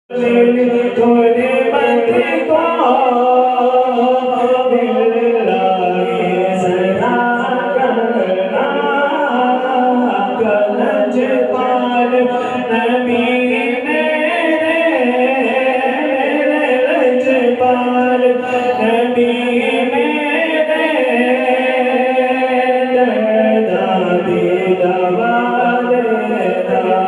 थोड़े मत को दिल लागे सदा करना कलज पाल नबी मेरे लज पाल नबी मेरे दादी दवा देना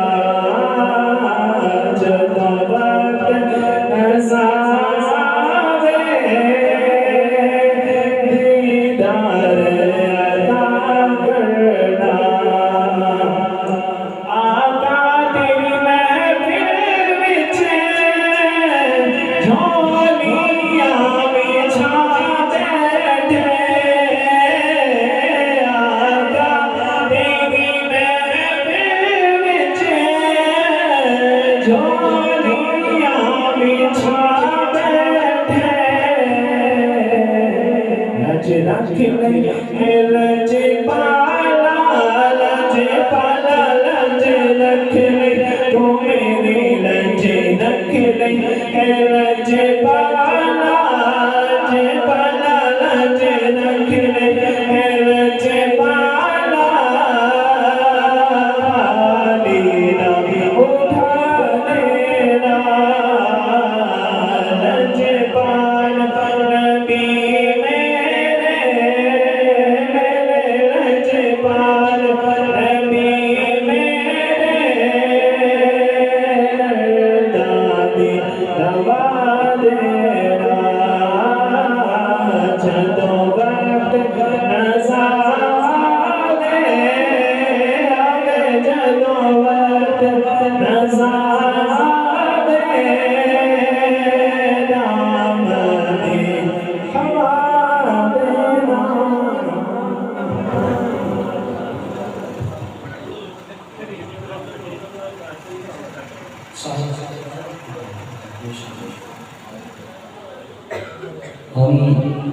लज पाला लज पाला लज रख ले तू मेरी लज रख ले लज पाला लज रख ले लज पाला लीला उठा लेना लज पाल नबी हम